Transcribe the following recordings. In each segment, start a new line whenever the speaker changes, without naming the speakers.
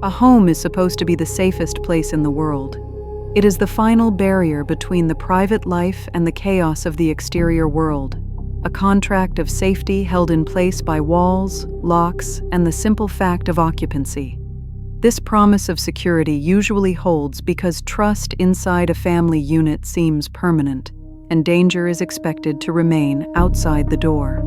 A home is supposed to be the safest place in the world. It is the final barrier between the private life and the chaos of the exterior world, a contract of safety held in place by walls, locks, and the simple fact of occupancy. This promise of security usually holds because trust inside a family unit seems permanent, and danger is expected to remain outside the door.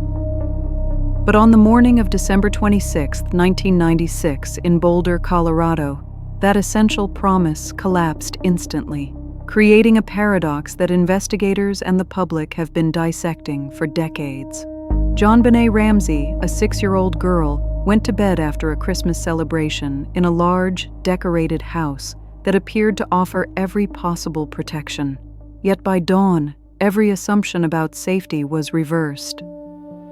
But on the morning of December 26, 1996, in Boulder, Colorado, that essential promise collapsed instantly, creating a paradox that investigators and the public have been dissecting for decades. JonBenet Ramsey, a 6-year-old girl, went to bed after a Christmas celebration in a large, decorated house that appeared to offer every possible protection. Yet by dawn, every assumption about safety was reversed.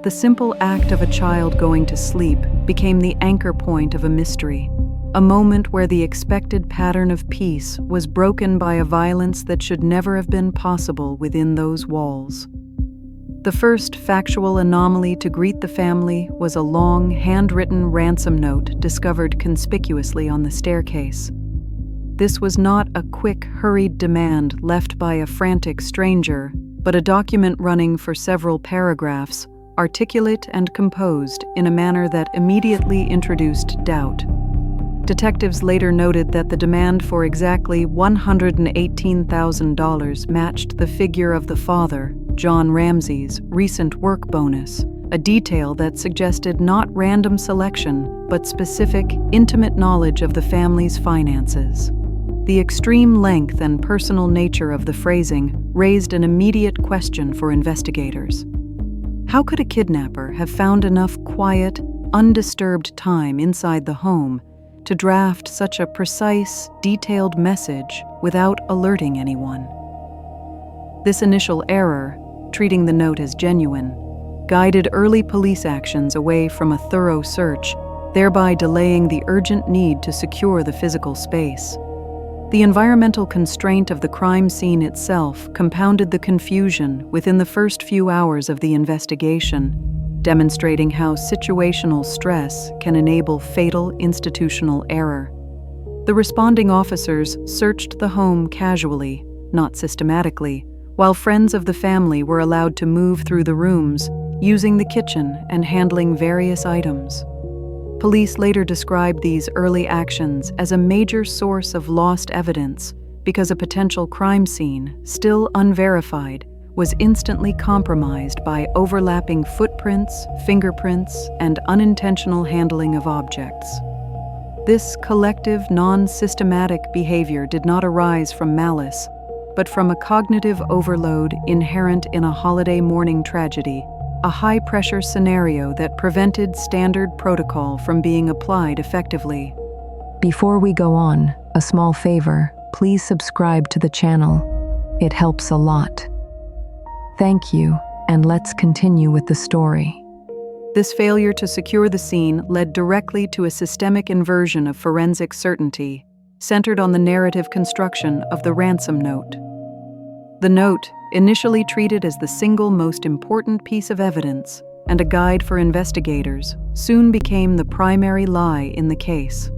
The simple act of a child going to sleep became the anchor point of a mystery, a moment where the expected pattern of peace was broken by a violence that should never have been possible within those walls. The first factual anomaly to greet the family was a long, handwritten ransom note discovered conspicuously on the staircase. This was not a quick, hurried demand left by a frantic stranger, but a document running for several paragraphs, articulate and composed in a manner that immediately introduced doubt. Detectives later noted that the demand for exactly $118,000 matched the figure of the father, John Ramsey's, recent work bonus, a detail that suggested not random selection, but specific, intimate knowledge of the family's finances. The extreme length and personal nature of the phrasing raised an immediate question for investigators. How could a kidnapper have found enough quiet, undisturbed time inside the home to draft such a precise, detailed message without alerting anyone? This initial error, treating the note as genuine, guided early police actions away from a thorough search, thereby delaying the urgent need to secure the physical space. The environmental constraint of the crime scene itself compounded the confusion within the first few hours of the investigation, demonstrating how situational stress can enable fatal institutional error. The responding officers searched the home casually, not systematically, while friends of the family were allowed to move through the rooms, using the kitchen and handling various items. Police later described these early actions as a major source of lost evidence because a potential crime scene, still unverified, was instantly compromised by overlapping footprints, fingerprints, and unintentional handling of objects. This collective, non-systematic behavior did not arise from malice, but from a cognitive overload inherent in a holiday morning tragedy, a high-pressure scenario that prevented standard protocol from being applied effectively.
Before we go on, a small favor, please subscribe to the channel. It helps a lot. Thank you, and let's continue with the story.
This failure to secure the scene led directly to a systemic inversion of forensic certainty, centered on the narrative construction of the ransom note. The note, initially treated as the single most important piece of evidence and a guide for investigators, soon became the primary lie in the case.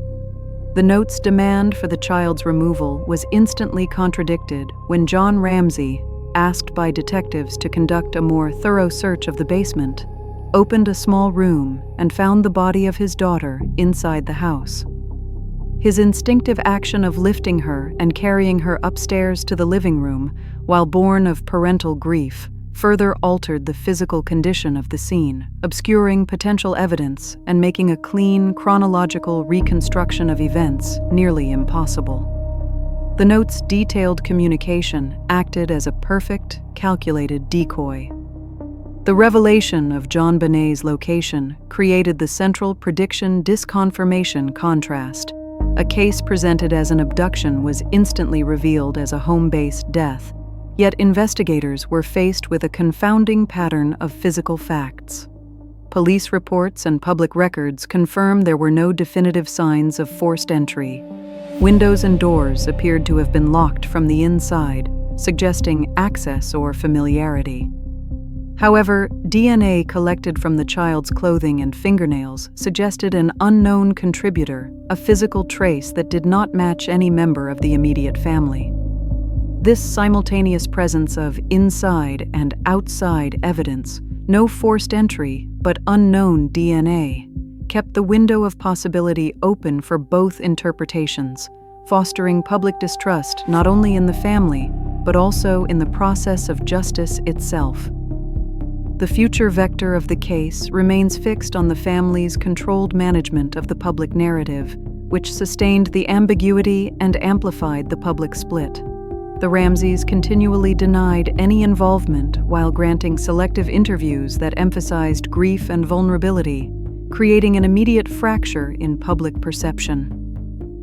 The note's demand for the child's removal was instantly contradicted when John Ramsey, asked by detectives to conduct a more thorough search of the basement, opened a small room and found the body of his daughter inside the house. His instinctive action of lifting her and carrying her upstairs to the living room, while born of parental grief, further altered the physical condition of the scene, obscuring potential evidence and making a clean, chronological reconstruction of events nearly impossible. The note's detailed communication acted as a perfect, calculated decoy. The revelation of JonBenet's location created the central prediction-disconfirmation contrast. A case presented as an abduction was instantly revealed as a home-based death, yet investigators were faced with a confounding pattern of physical facts. Police reports and public records confirm there were no definitive signs of forced entry. Windows and doors appeared to have been locked from the inside, suggesting access or familiarity. However, DNA collected from the child's clothing and fingernails suggested an unknown contributor, a physical trace that did not match any member of the immediate family. This simultaneous presence of inside and outside evidence, no forced entry but unknown DNA, kept the window of possibility open for both interpretations, fostering public distrust not only in the family, but also in the process of justice itself. The future vector of the case remains fixed on the family's controlled management of the public narrative, which sustained the ambiguity and amplified the public split. The Ramseys continually denied any involvement while granting selective interviews that emphasized grief and vulnerability, creating an immediate fracture in public perception.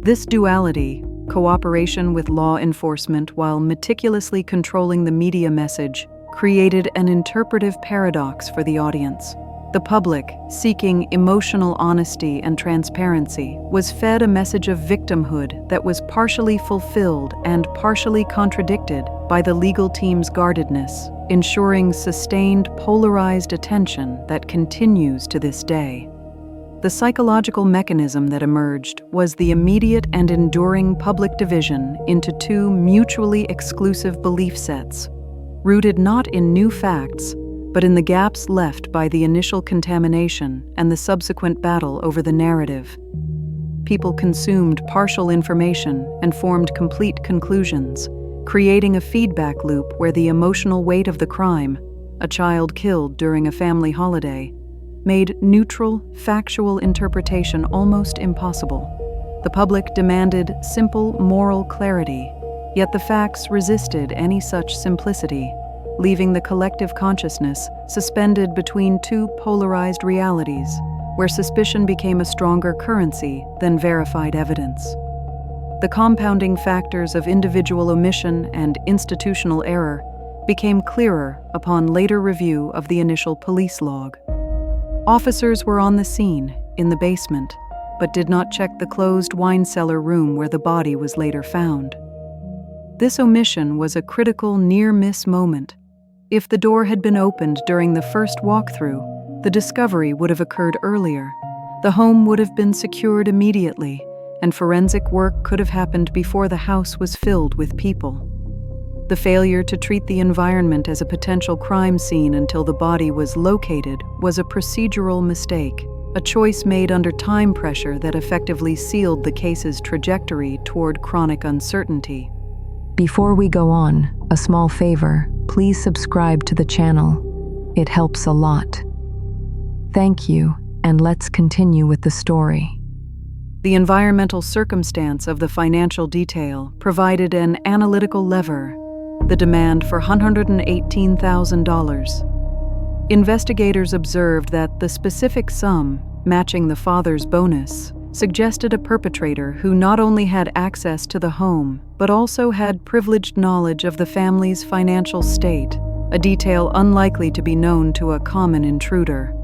This duality, cooperation with law enforcement while meticulously controlling the media message, created an interpretive paradox for the audience. The public, seeking emotional honesty and transparency, was fed a message of victimhood that was partially fulfilled and partially contradicted by the legal team's guardedness, ensuring sustained polarized attention that continues to this day. The psychological mechanism that emerged was the immediate and enduring public division into two mutually exclusive belief sets, rooted not in new facts, but in the gaps left by the initial contamination and the subsequent battle over the narrative. People consumed partial information and formed complete conclusions, creating a feedback loop where the emotional weight of the crime, a child killed during a family holiday, made neutral, factual interpretation almost impossible. The public demanded simple moral clarity, yet the facts resisted any such simplicity, leaving the collective consciousness suspended between two polarized realities, where suspicion became a stronger currency than verified evidence. The compounding factors of individual omission and institutional error became clearer upon later review of the initial police log. Officers were on the scene, in the basement, but did not check the closed wine cellar room where the body was later found. This omission was a critical near-miss moment. If the door had been opened during the first walkthrough, the discovery would have occurred earlier. The home would have been secured immediately, and forensic work could have happened before the house was filled with people. The failure to treat the environment as a potential crime scene until the body was located was a procedural mistake, a choice made under time pressure that effectively sealed the case's trajectory toward chronic uncertainty.
Before we go on, a small favor, please subscribe to the channel. It helps a lot. Thank you, and let's continue with the story.
The environmental circumstance of the financial detail provided an analytical lever, the demand for $118,000. Investigators observed that the specific sum, matching the father's bonus, suggested a perpetrator who not only had access to the home, but also had privileged knowledge of the family's financial state, a detail unlikely to be known to a common intruder.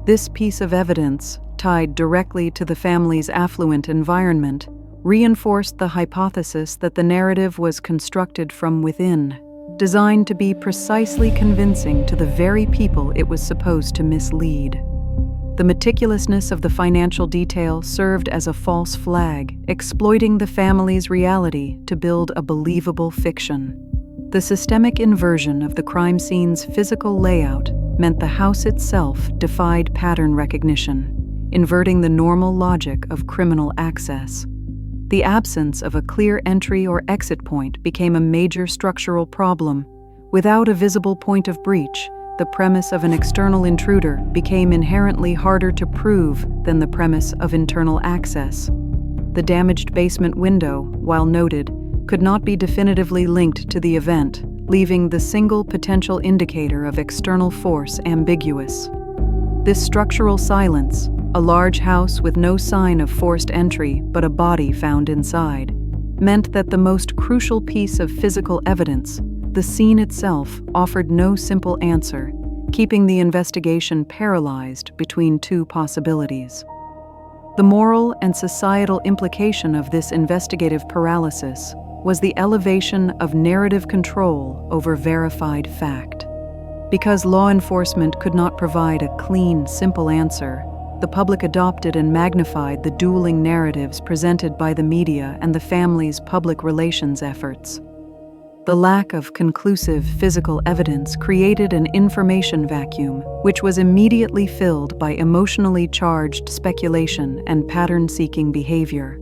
This piece of evidence, tied directly to the family's affluent environment, reinforced the hypothesis that the narrative was constructed from within, designed to be precisely convincing to the very people it was supposed to mislead. The meticulousness of the financial detail served as a false flag, exploiting the family's reality to build a believable fiction. The systemic inversion of the crime scene's physical layout meant the house itself defied pattern recognition, inverting the normal logic of criminal access. The absence of a clear entry or exit point became a major structural problem. Without a visible point of breach, the premise of an external intruder became inherently harder to prove than the premise of internal access. The damaged basement window, while noted, could not be definitively linked to the event, leaving the single potential indicator of external force ambiguous. This structural silence, a large house with no sign of forced entry but a body found inside, meant that the most crucial piece of physical evidence, the scene itself, offered no simple answer, keeping the investigation paralyzed between two possibilities. The moral and societal implication of this investigative paralysis was the elevation of narrative control over verified fact. Because law enforcement could not provide a clean, simple answer, the public adopted and magnified the dueling narratives presented by the media and the family's public relations efforts. The lack of conclusive physical evidence created an information vacuum, which was immediately filled by emotionally charged speculation and pattern-seeking behavior.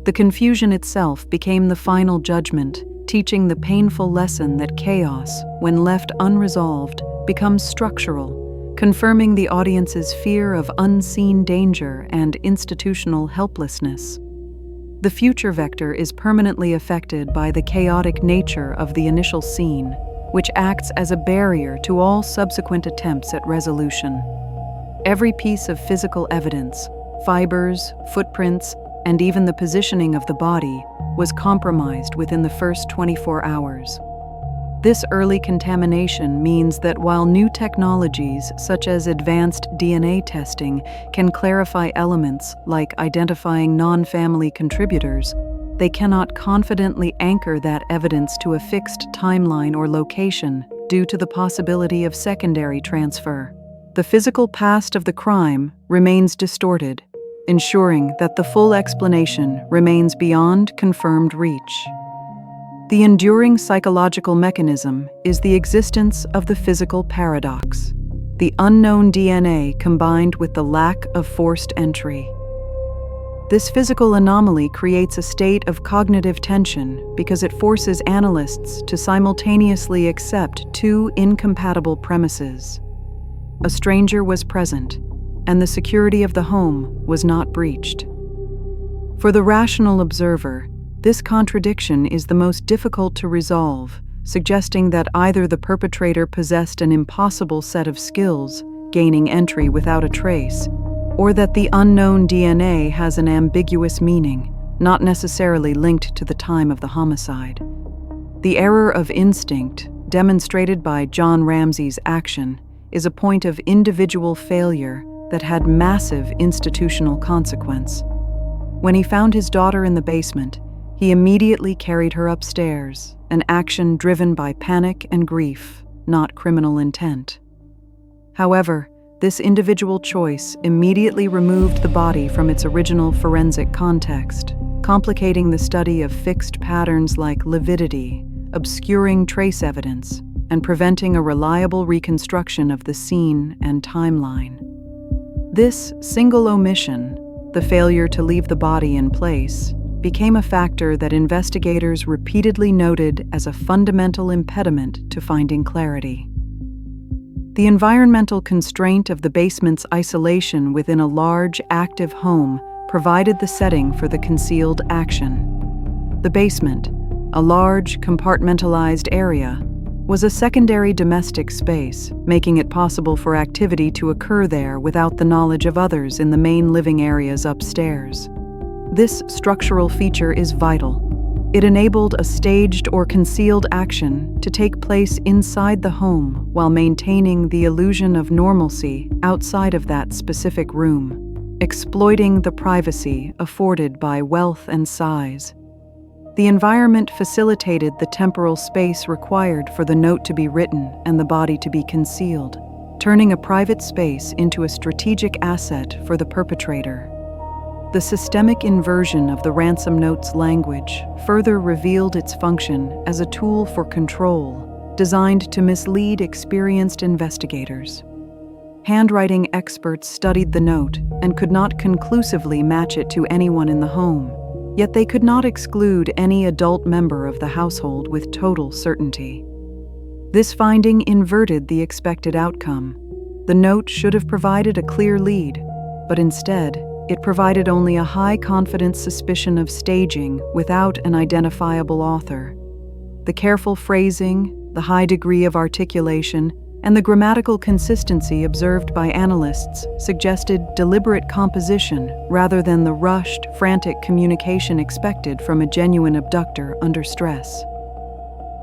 The confusion itself became the final judgment, teaching the painful lesson that chaos, when left unresolved, becomes structural, confirming the audience's fear of unseen danger and institutional helplessness. The future vector is permanently affected by the chaotic nature of the initial scene, which acts as a barrier to all subsequent attempts at resolution. Every piece of physical evidence, fibers, footprints, and even the positioning of the body, was compromised within the first 24 hours. This early contamination means that while new technologies such as advanced DNA testing can clarify elements like identifying non-family contributors, they cannot confidently anchor that evidence to a fixed timeline or location due to the possibility of secondary transfer. The physical past of the crime remains distorted, ensuring that the full explanation remains beyond confirmed reach. The enduring psychological mechanism is the existence of the physical paradox, the unknown DNA combined with the lack of forced entry. This physical anomaly creates a state of cognitive tension because it forces analysts to simultaneously accept two incompatible premises. A stranger was present, and the security of the home was not breached. For the rational observer, this contradiction is the most difficult to resolve, suggesting that either the perpetrator possessed an impossible set of skills, gaining entry without a trace, or that the unknown DNA has an ambiguous meaning, not necessarily linked to the time of the homicide. The error of instinct, demonstrated by John Ramsey's action, is a point of individual failure that had massive institutional consequence. When he found his daughter in the basement, he immediately carried her upstairs, an action driven by panic and grief, not criminal intent. However, this individual choice immediately removed the body from its original forensic context, complicating the study of fixed patterns like lividity, obscuring trace evidence, and preventing a reliable reconstruction of the scene and timeline. This single omission, the failure to leave the body in place, became a factor that investigators repeatedly noted as a fundamental impediment to finding clarity. The environmental constraint of the basement's isolation within a large, active home provided the setting for the concealed action. The basement, a large, compartmentalized area, was a secondary domestic space, making it possible for activity to occur there without the knowledge of others in the main living areas upstairs. This structural feature is vital. It enabled a staged or concealed action to take place inside the home while maintaining the illusion of normalcy outside of that specific room, exploiting the privacy afforded by wealth and size. The environment facilitated the temporal space required for the note to be written and the body to be concealed, turning a private space into a strategic asset for the perpetrator. The systemic inversion of the ransom note's language further revealed its function as a tool for control, designed to mislead experienced investigators. Handwriting experts studied the note and could not conclusively match it to anyone in the home, yet they could not exclude any adult member of the household with total certainty. This finding inverted the expected outcome. The note should have provided a clear lead, but instead, it provided only a high-confidence suspicion of staging without an identifiable author. The careful phrasing, the high degree of articulation, and the grammatical consistency observed by analysts suggested deliberate composition rather than the rushed, frantic communication expected from a genuine abductor under stress.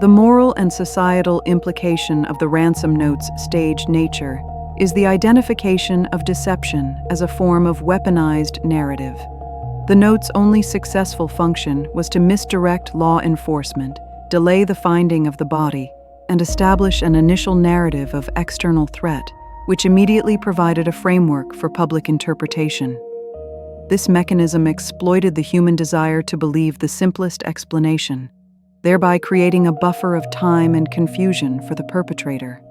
The moral and societal implication of the ransom note's staged nature is the identification of deception as a form of weaponized narrative. The note's only successful function was to misdirect law enforcement, delay the finding of the body, and establish an initial narrative of external threat, which immediately provided a framework for public interpretation. This mechanism exploited the human desire to believe the simplest explanation, thereby creating a buffer of time and confusion for the perpetrator.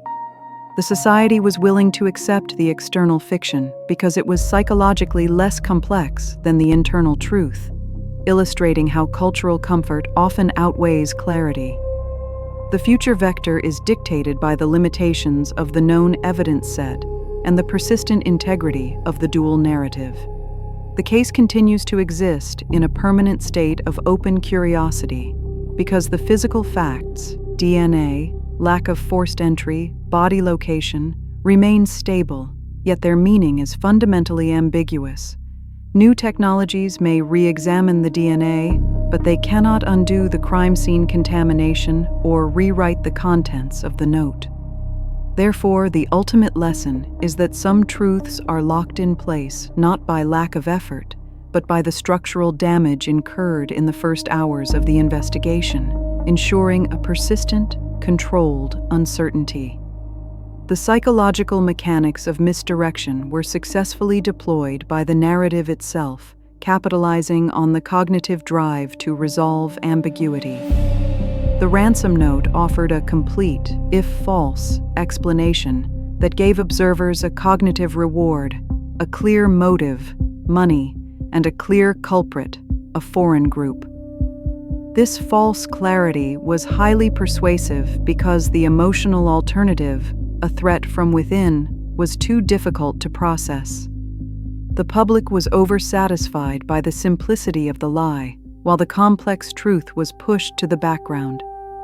The society was willing to accept the external fiction because it was psychologically less complex than the internal truth, illustrating how cultural comfort often outweighs clarity. The future vector is dictated by the limitations of the known evidence set and the persistent integrity of the dual narrative. The case continues to exist in a permanent state of open curiosity because the physical facts, DNA, lack of forced entry, body location, remain stable, yet their meaning is fundamentally ambiguous. New technologies may re-examine the DNA, but they cannot undo the crime scene contamination or rewrite the contents of the note. Therefore, the ultimate lesson is that some truths are locked in place not by lack of effort, but by the structural damage incurred in the first hours of the investigation, ensuring a persistent, controlled uncertainty. The psychological mechanics of misdirection were successfully deployed by the narrative itself, capitalizing on the cognitive drive to resolve ambiguity. The ransom note offered a complete, if false, explanation that gave observers a cognitive reward, a clear motive, money, and a clear culprit, a foreign group. This false clarity was highly persuasive because the emotional alternative, a threat from within, was too difficult to process. The public was oversatisfied by the simplicity of the lie, while the complex truth was pushed to the background,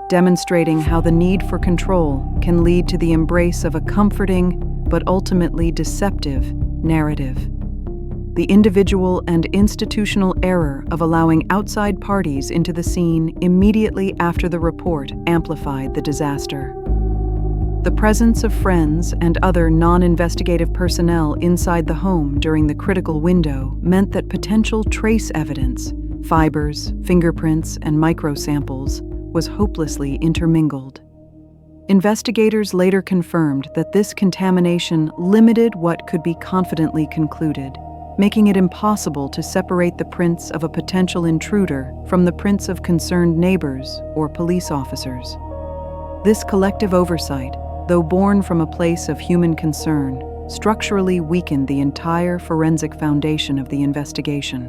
demonstrating how the need for control can lead to the embrace of a comforting but ultimately deceptive narrative. The individual and institutional error of allowing outside parties into the scene immediately after the report amplified the disaster. The presence of friends and other non-investigative personnel inside the home during the critical window meant that potential trace evidence, fibers, fingerprints, and microsamples, was hopelessly intermingled. Investigators later confirmed that this contamination limited what could be confidently concluded, making it impossible to separate the prints of a potential intruder from the prints of concerned neighbors or police officers. This collective oversight, though born from a place of human concern, structurally weakened the entire forensic foundation of the investigation.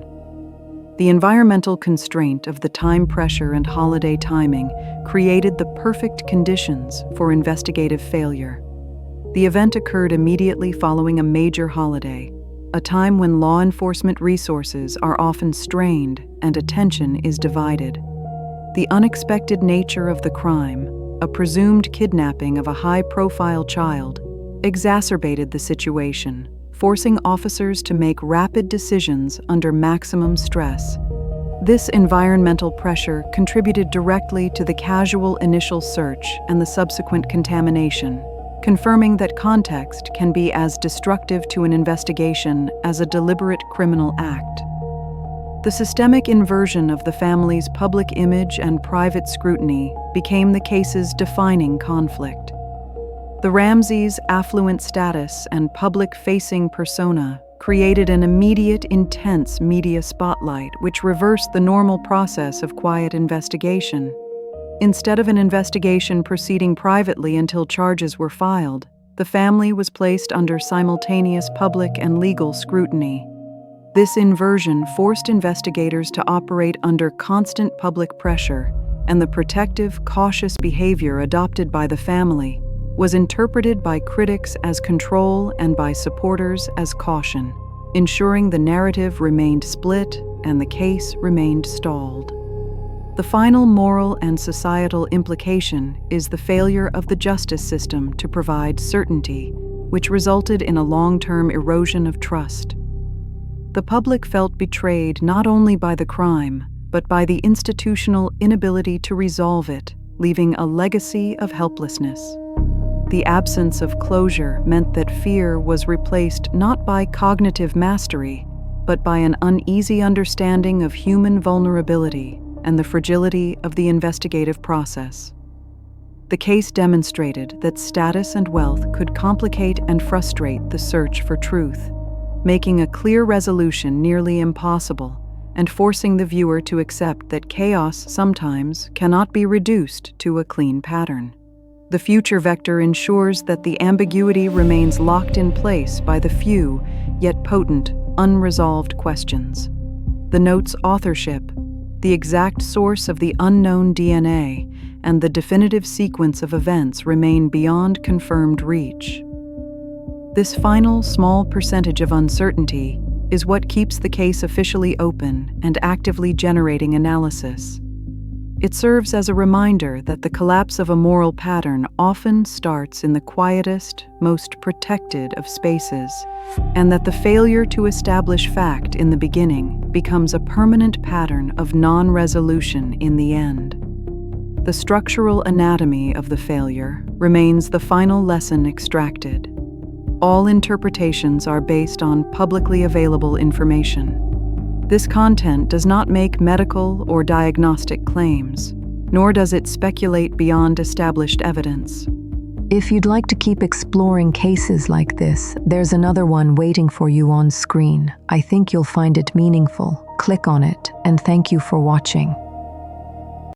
The environmental constraint of the time pressure and holiday timing created the perfect conditions for investigative failure. The event occurred immediately following a major holiday, a time when law enforcement resources are often strained and attention is divided. The unexpected nature of the crime, a presumed kidnapping of a high-profile child, exacerbated the situation, forcing officers to make rapid decisions under maximum stress. This environmental pressure contributed directly to the casual initial search and the subsequent contamination, confirming that context can be as destructive to an investigation as a deliberate criminal act. The systemic inversion of the family's public image and private scrutiny became the case's defining conflict. The Ramseys' affluent status and public-facing persona created an immediate, intense media spotlight which reversed the normal process of quiet investigation. Instead of an investigation proceeding privately until charges were filed, the family was placed under simultaneous public and legal scrutiny. This inversion forced investigators to operate under constant public pressure, and the protective, cautious behavior adopted by the family was interpreted by critics as control and by supporters as caution, ensuring the narrative remained split and the case remained stalled. The final moral and societal implication is the failure of the justice system to provide certainty, which resulted in a long-term erosion of trust. The public felt betrayed not only by the crime, but by the institutional inability to resolve it, leaving a legacy of helplessness. The absence of closure meant that fear was replaced not by cognitive mastery, but by an uneasy understanding of human vulnerability and the fragility of the investigative process. The case demonstrated that status and wealth could complicate and frustrate the search for truth, making a clear resolution nearly impossible and forcing the viewer to accept that chaos sometimes cannot be reduced to a clean pattern. The future vector ensures that the ambiguity remains locked in place by the few, yet potent, unresolved questions. The note's authorship, the exact source of the unknown DNA, and the definitive sequence of events remain beyond confirmed reach. This final, small percentage of uncertainty is what keeps the case officially open and actively generating analysis. It serves as a reminder that the collapse of a moral pattern often starts in the quietest, most protected of spaces, and that the failure to establish fact in the beginning becomes a permanent pattern of non-resolution in the end. The structural anatomy of the failure remains the final lesson extracted. All interpretations are based on publicly available information. This content does not make medical or diagnostic claims, nor does it speculate beyond established evidence.
If you'd like to keep exploring cases like this, there's another one waiting for you on screen. I think you'll find it meaningful. Click on it, and thank you for watching.